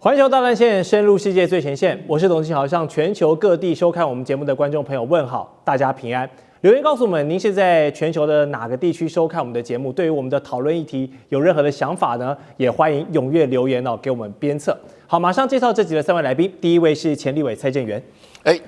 环球大战线，深入世界最前线。我是董庆豪，向全球各地收看我们节目的观众朋友问好，大家平安。留言告诉我们，您是在全球的哪个地区收看我们的节目？对于我们的讨论议题有任何的想法呢？也欢迎踊跃留言给我们鞭策。好，马上介绍这集的3位来宾。第一位是前立委蔡正元，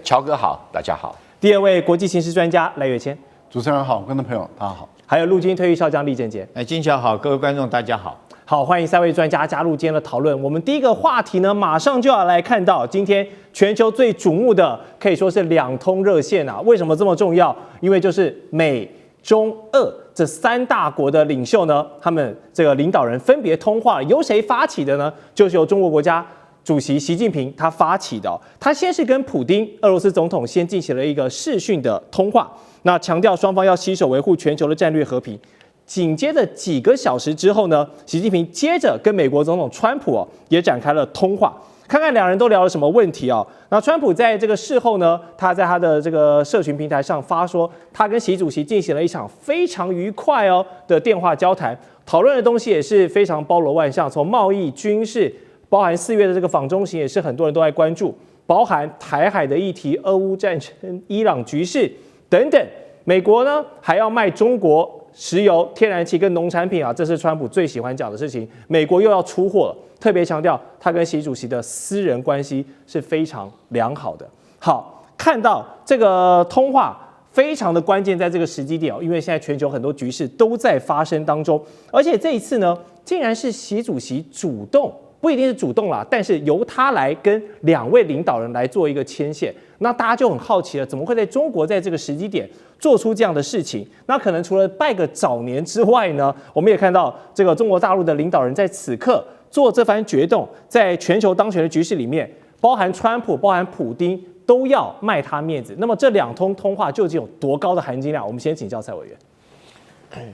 乔哥好，大家好。第二位国际形势专家赖岳谦，主持人好，观众朋友大家好。还有陆军退役少将厉正杰，金桥好，各位观众大家好。好，欢迎3位专家加入今天的讨论。我们第一个话题呢，马上就要来看到今天全球最瞩目的，可以说是2通热线啊。为什么这么重要？因为就是美、中、俄这3大国的领袖呢，他们这个领导人分别通话，由谁发起的呢？就是由中国国家主席习近平他发起的。他先是跟普丁俄罗斯总统先进行了一个视讯的通话，那强调双方要携手维护全球的战略和平。紧接着几个小时之后呢，习近平接着跟美国总统川普也展开了通话，看看2人都聊了什么问题啊？那川普在这个事后呢，他在他的这个社群平台上发说，他跟习主席进行了一场非常愉快的电话交谈，讨论的东西也是非常包罗万象，从贸易、军事，包含4月的这个访中行也是很多人都在关注，包含台海的议题、俄乌战争、伊朗局势等等。美国呢还要卖中国石油、天然气跟农产品啊，这是川普最喜欢讲的事情。美国又要出货了，特别强调他跟习主席的私人关系是非常良好的。好，看到这个通话非常的关键，在这个时机点因为现在全球很多局势都在发生当中，而且这一次呢，竟然是习主席主动，不一定是主动啦，但是由他来跟2位领导人来做一个牵线。那大家就很好奇了，怎么会在中国在这个时机点做出这样的事情？那可能除了拜个早年之外呢，我们也看到这个中国大陆的领导人在此刻做这番决动，在全球当权的局势里面，包含川普、包含普丁都要卖他面子。那么这2通通话究竟有多高的含金量？我们先请教蔡委员。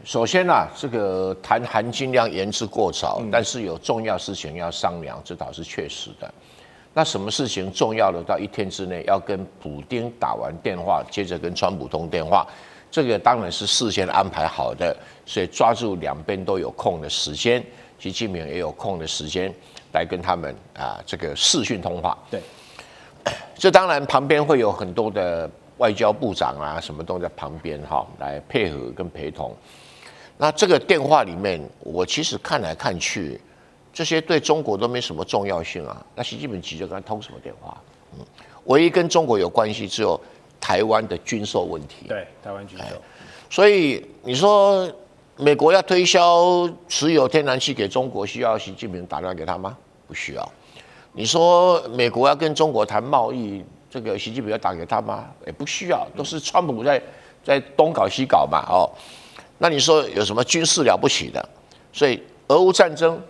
首先这个谈含金量言之过早，但是有重要事情要商量，这倒是确实的。那什么事情重要的到1天之内要跟普丁打完电话，接着跟川普通电话，这个当然是事先安排好的，所以抓住2边都有空的时间，习近平也有空的时间来跟他们这个视讯通话。对，这当然旁边会有很多的外交部长什么都在旁边来配合跟陪同。那这个电话里面，我其实看来看去，这些对中国都没什么重要性啊。那习近平急着跟他通什么电话？唯一跟中国有关系只有台湾的军售问题。对，台湾军售。所以你说美国要推销石油、天然气给中国，需要习近平打电话给他吗？不需要。你说美国要跟中国谈贸易，这个习近平要打给他吗？也不需要，都是川普在东搞西搞嘛。那你说有什么军事了不起的？所以俄乌战争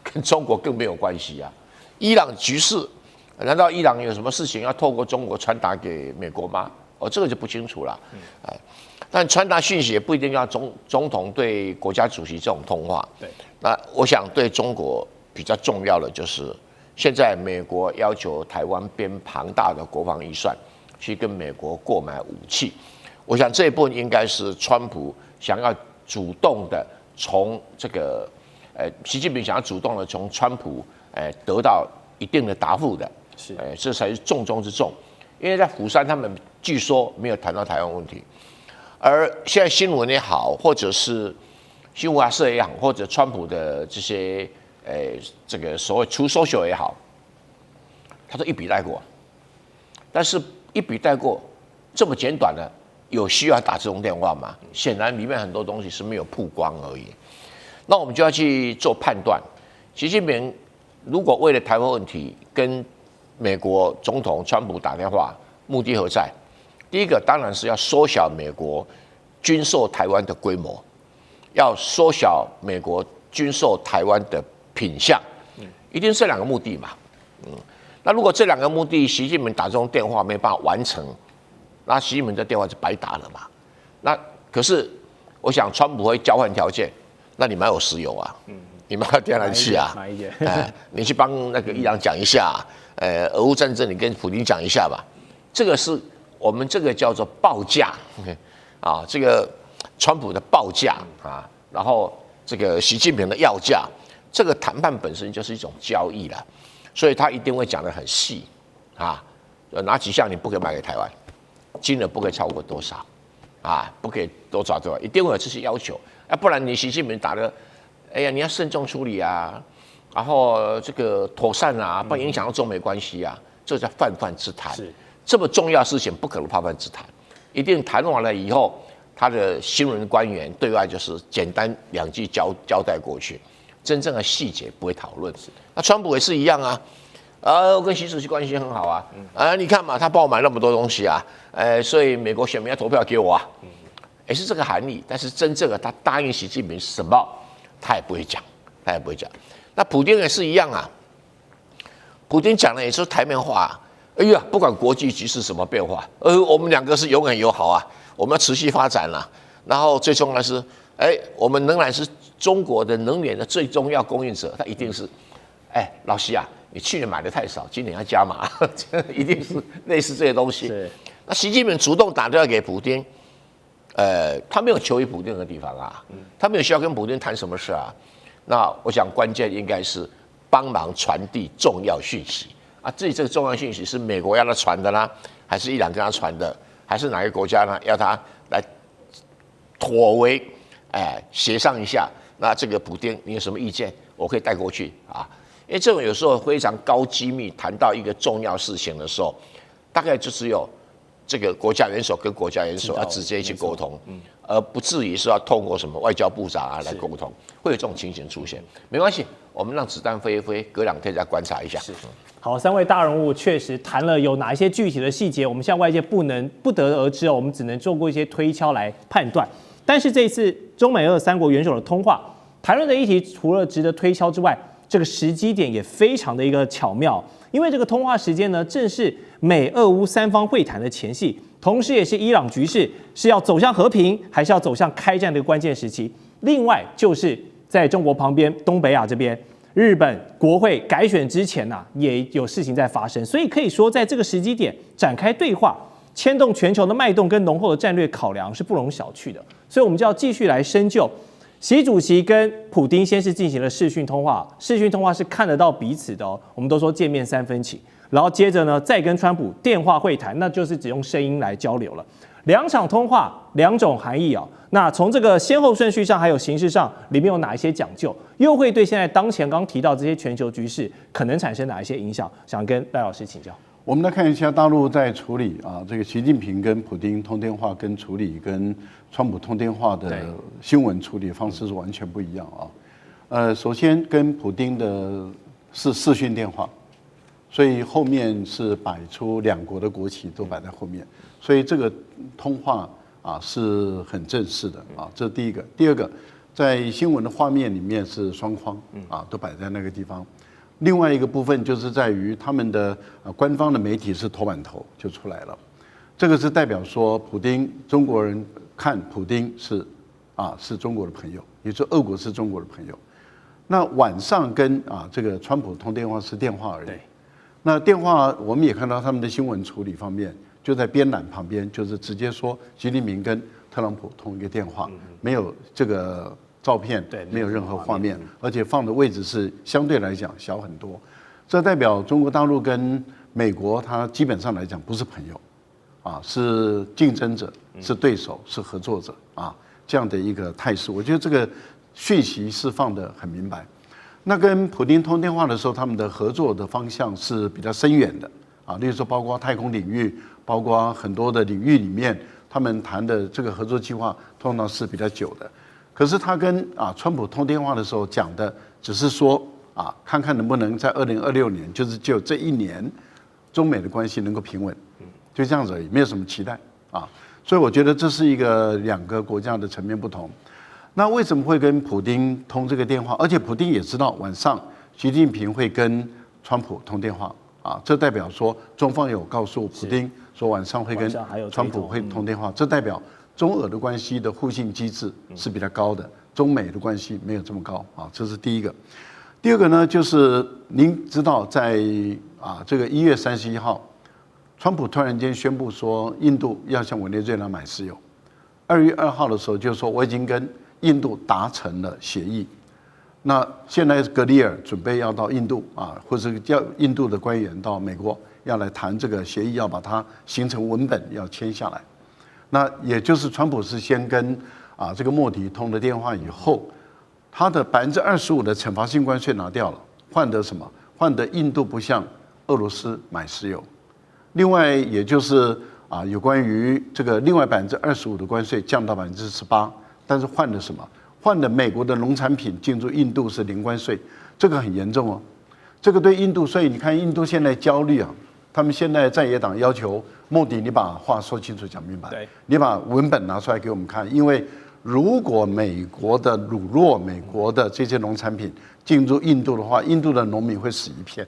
跟中国更没有关系啊。伊朗局势，难道伊朗有什么事情要透过中国传达给美国吗？这个就不清楚了。但传达讯息也不一定要总统对国家主席这种通话。对。那我想对中国比较重要的就是，现在美国要求台湾编庞大的国防预算，去跟美国购买武器。我想这一部分应该是川普想要主动的从这个。习近平想要主动的从川普得到一定的答复的，这才是重中之重。因为在釜山他们据说没有谈到台湾问题，而现在新闻也好，或者是新华社也好，或者川普的这些这个所谓出 social 也好，他都一笔带过。但是一笔带过这么简短的，有需要打这种电话吗？显然里面很多东西是没有曝光而已。那我们就要去做判断，习近平如果为了台湾问题跟美国总统川普打电话，目的何在？第一个当然是要缩小美国军售台湾的规模，要缩小美国军售台湾的品项，一定是这2个目的嘛。那如果这2个目的习近平打这种电话没办法完成，那习近平这电话就白打了嘛。那可是我想川普会交换条件。那你们有石油啊，你们有天然气啊，你去帮那个伊朗讲一下，俄乌战争你跟普丁讲一下吧，这个是我们这个叫做报价这个川普的报价然后这个习近平的要价，这个谈判本身就是一种交易了，所以他一定会讲得很细啊，哪几项你不可以卖给台湾，金额不可以超过多少啊，不可以多少多少，一定会有这些要求，不然你习近平打的，哎呀，你要慎重处理啊，然后这个妥善啊，不然影响到中美关系啊，这叫泛泛之谈。这么重要的事情不可能泛泛之谈，一定谈完了以后，他的新闻官员对外就是简单2句交代过去，真正的细节不会讨论。那川普也是一样啊，我跟习主席关系很好啊，你看嘛，他帮我买那么多东西啊，所以美国选民要投票给我啊，也是这个含义。但是真正的他答应习近平什么，他也不会讲，那普丁也是一样啊，普丁讲的也是台面话啊。哎呀，不管国际局势什么变化，我们2个是永远友好啊，我们要持续发展啊。然后最重要的是，我们仍然是中国的能源的最重要供应者，他一定是，老习啊，你去年买的太少，今年要加码，一定是类似这些东西。那习近平主动打电话给普丁，他没有求于普丁的地方啊，他没有需要跟普丁谈什么事啊。那我想关键应该是帮忙传递重要讯息。至于这个重要讯息是美国要他传的啦，还是伊朗跟他传的，还是哪个国家呢要他来妥为，协商一下？那这个普丁你有什么意见？我可以带过去啊。因为这种有时候非常高机密，谈到一个重要事情的时候，大概就只有这个国家元首跟国家元首要直接去沟通，而不至于是要透过什么外交部长来沟通，会有这种情形出现。没关系，我们让子弹飞一飞，隔2天再观察一下。好，3位大人物确实谈了有哪一些具体的细节，我们现在外界不得而知哦，我们只能做过一些推敲来判断。但是这一次中美俄3国元首的通话，谈论的议题除了值得推敲之外，这个时机点也非常的一个巧妙，因为这个通话时间呢，正是美俄乌3方会谈的前夕，同时也是伊朗局势是要走向和平，还是要走向开战的关键时期。另外就是在中国旁边东北亚这边，日本国会改选之前也有事情在发生，所以可以说在这个时机点展开对话，牵动全球的脉动跟浓厚的战略考量是不容小觑的。所以我们就要继续来深究，习主席跟普丁先是进行了视讯通话，视讯通话是看得到彼此的哦，我们都说见面3分情，然后接着呢再跟川普电话会谈，那就是只用声音来交流了。2场通话2种含义哦。那从这个先后顺序上，还有形式上，里面有哪一些讲究，又会对现在当前刚提到这些全球局势可能产生哪一些影响？想跟赖老师请教。我们来看一下大陆在处理这个习近平跟普丁通电话，跟处理跟川普通电话的新闻处理方式是完全不一样啊。首先跟普丁的是视讯电话，所以后面是摆出2国的国旗都摆在后面，所以这个通话是很正式的啊，这是第一个。第二个，在新闻的画面里面是双框都摆在那个地方。另外一个部分就是在于他们的官方的媒体是头版头就出来了，这个是代表说普丁中国人看普丁是中国的朋友，也就是俄国是中国的朋友。那晚上跟这个川普通电话是电话而已。那电话我们也看到他们的新闻处理方面，就在编栏旁边，就是直接说习近平跟特朗普通一个电话，没有这个照片，没有任何画面，而且放的位置是相对来讲小很多。这代表中国大陆跟美国，它基本上来讲不是朋友，是竞争者，是对手，是合作者这样的一个态势。我觉得这个讯息是放得很明白。那跟普丁通电话的时候，他们的合作的方向是比较深远的例如说包括太空领域，包括很多的领域里面，他们谈的这个合作计划通常是比较久的。可是他跟川普通电话的时候讲的只是说看看能不能在2026年，就这1年，中美的关系能够平稳，就这样子而已，没有什么期待所以我觉得这是一个2个国家的层面不同。那为什么会跟普丁通这个电话？而且普丁也知道晚上习近平会跟川普通电话这代表说中方有告诉普丁说晚上会跟川普会通电话，这代表中俄的关系的互信机制是比较高的，中美的关系没有这么高这是第一个。第二个呢，就是您知道在这个1月31号，川普突然间宣布说印度要向委内瑞拉买石油，2月2号的时候就说我已经跟印度达成了协议。那现在格里尔准备要到印度啊，或者叫印度的官员到美国，要来谈这个协议，要把它形成文本，要签下来。那也就是川普是先跟这个莫迪通了电话以后，他的25%的惩罚性关税拿掉了，换得什么？换得印度不向俄罗斯买石油。另外，也就是有关于这个另外25%的关税降到18%，但是换的什么？换的美国的农产品进入印度是零关税，这个很严重哦。这个对印度，所以你看印度现在焦虑啊，他们现在在野党要求莫迪，你把话说清楚讲明白，你把文本拿出来给我们看，因为如果美国的乳酪、美国的这些农产品进入印度的话，印度的农民会死一片，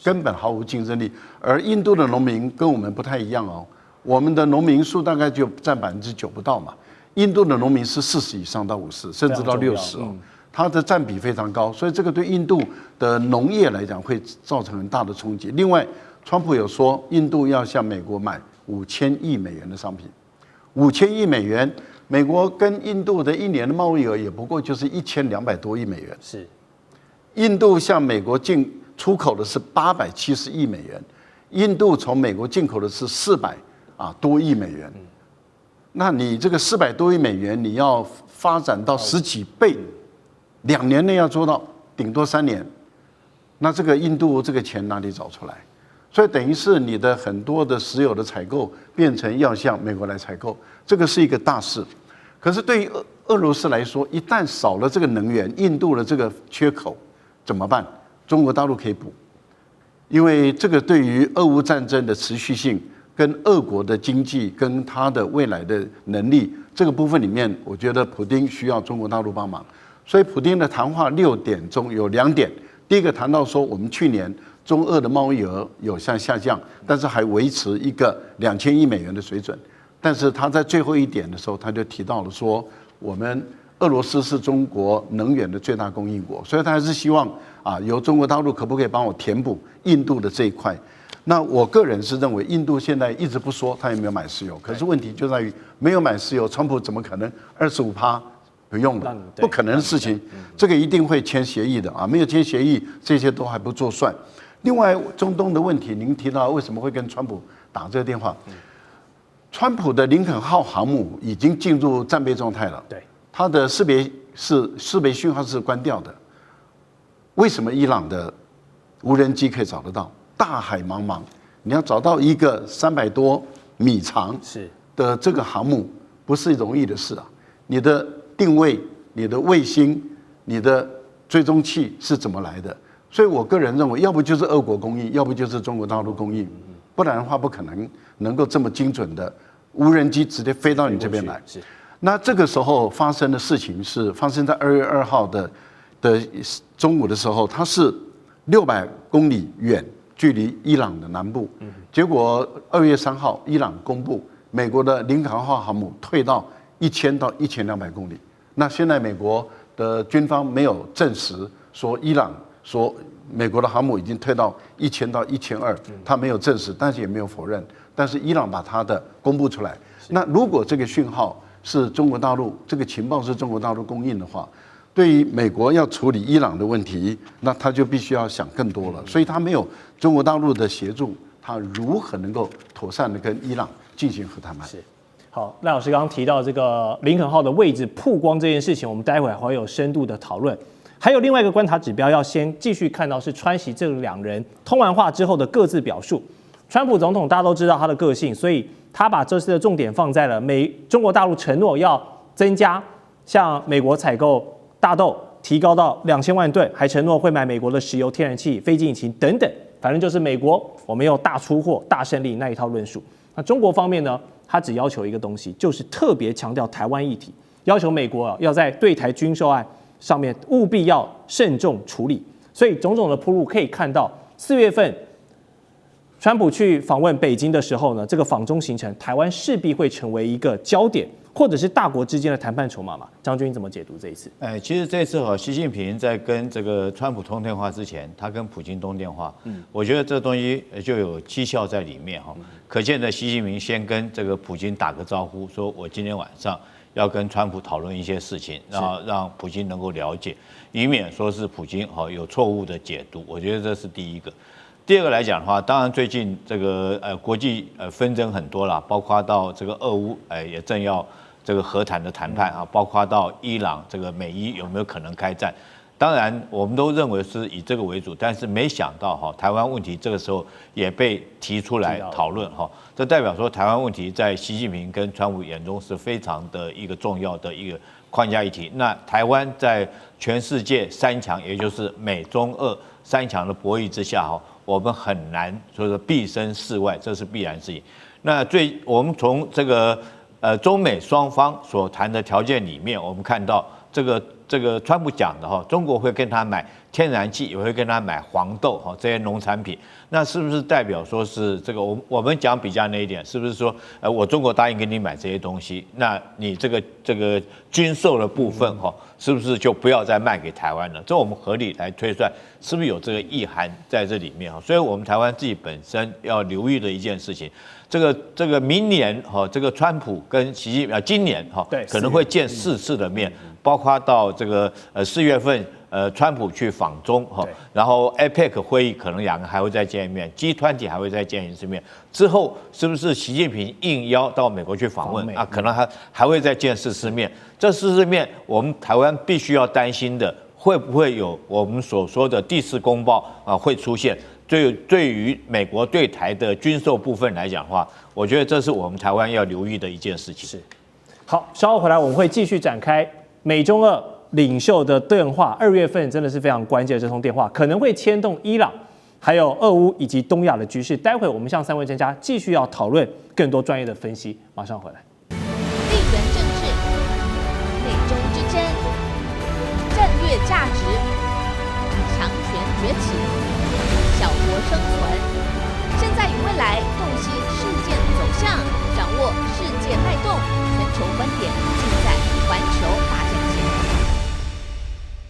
根本毫无竞争力。而印度的农民跟我们不太一样哦，我们的农民数大概就占9%不到嘛。印度的农民是40以上到50，甚至到60哦，它的占比非常高，所以这个对印度的农业来讲会造成很大的冲击。另外，川普有说印度要向美国买5000亿美元的商品，5000亿美元，美国跟印度的一年的贸易额也不过就是1200多亿美元。是，印度向美国出口的是870亿美元，印度从美国进口的是400多亿美元。那你这个400多亿美元，你要发展到10几倍，2年内要做到，顶多3年。那这个印度这个钱哪里找出来？所以等于是你的很多的石油的采购变成要向美国来采购，这个是一个大事。可是对于俄罗斯来说，一旦少了这个能源，印度的这个缺口怎么办？中国大陆可以补，因为这个对于俄乌战争的持续性。跟俄国的经济跟他的未来的能力这个部分里面，我觉得普丁需要中国大陆帮忙。所以普丁的谈话6点中有2点，第一个谈到说我们去年中俄的贸易额有下降，但是还维持一个2000亿美元的水准。但是他在最后一点的时候，他就提到了说，我们俄罗斯是中国能源的最大供应国，所以他还是希望由中国大陆可不可以帮我填补印度的这一块。那我个人是认为，印度现在一直不说他有没有买石油，可是问题就在于没有买石油，川普怎么可能25%不用了？不可能的事情，这个一定会签协议的没有签协议，这些都还不做算。另外，中东的问题，您提到为什么会跟川普打这个电话？川普的林肯号航母已经进入战备状态了，对，它的识别讯号是关掉的。为什么伊朗的无人机可以找得到？大海茫茫，你要找到一个300多米长的这个航母，不是容易的事啊！你的定位、你的卫星、你的追踪器是怎么来的？所以我个人认为，要不就是俄国供应，要不就是中国大陆供应，不然的话不可能够这么精准的无人机直接飞到你这边来。那这个时候发生的事情是发生在2月2号的中午的时候，它是600公里远。距离伊朗的南部，结果2月3号，伊朗公布美国的林肯号航母退到1000到1200公里。那现在美国的军方没有证实说说美国的航母已经退到1000到1200，他没有证实，但是也没有否认。但是伊朗把他的公布出来。那如果这个讯号是中国大陆，这个情报是中国大陆供应的话，对于美国要处理伊朗的问题，那他就必须要想更多了。所以他没有中国大陆的协助，他如何能够妥善的跟伊朗进行和谈判？是。好，赖老师刚刚提到这个林肯号的位置曝光这件事情，我们待会还会有深度的讨论。还有另外一个观察指标，要先继续看到是川习这2人通完话之后的各自表述。川普总统大家都知道他的个性，所以他把这次的重点放在了中国大陆承诺要增加向美国采购大豆提高到2000万吨，还承诺会买美国的石油、天然气、飞机引擎等等，反正就是美国我们有大出货、大胜利那一套论述。那中国方面呢，他只要求一个东西，就是特别强调台湾议题，要求美国要在对台军售案上面务必要慎重处理。所以种种的铺路可以看到，4月份川普去访问北京的时候呢，这个访中行程，台湾势必会成为一个焦点，或者是大国之间的谈判筹码嘛？将军怎么解读这一次？其实这次习近平在跟这个川普通电话之前，他跟普京通电话，我觉得这东西就有绩效在里面哈。可见的，习近平先跟这个普京打个招呼，说我今天晚上要跟川普讨论一些事情，然后让普京能够了解，以免说是普京有错误的解读。我觉得这是第一个。第二个来讲的话，当然最近这个国际纷争很多啦，包括到这个俄乌也正要这个和谈的谈判啊，包括到伊朗这个美伊有没有可能开战。当然，我们都认为是以这个为主，但是没想到台湾问题这个时候也被提出来讨论这代表说台湾问题在习近平跟川普眼中是非常的一个重要的一个框架议题。那台湾在全世界三强，也就是美中俄三强的博弈之下我们很难说是避身事外，这是必然事情。那我们从这个中美双方所谈的条件里面，我们看到这个川普讲的中国会跟他买天然气，也会跟他买黄豆这些农产品，那是不是代表说是这个我们讲比较那一点，是不是说我中国答应给你买这些东西，那你这个军售的部分是不是就不要再卖给台湾了？这我们合理来推算，是不是有这个意涵在这里面所以我们台湾自己本身要留意的一件事情。这个明年这个川普跟习近平今年可能会见4次的面，包括到这个4月份川普去访中然后 APEC 会议可能两个还会再见一面，G20还会再见一次面，之后是不是习近平应邀到美国去访问可能还会再见4次面。这4次面，我们台湾必须要担心的，会不会有我们所说的第4公报会出现？对于美国对台的军售部分来讲的话，我觉得这是我们台湾要留意的一件事情。是，好，稍后回来我们会继续展开美中俄领袖的对话。2月份真的是非常关键的这通电话，可能会牵动伊朗、还有俄乌以及东亚的局势。待会我们向3位专家继续要讨论更多专业的分析，马上回来。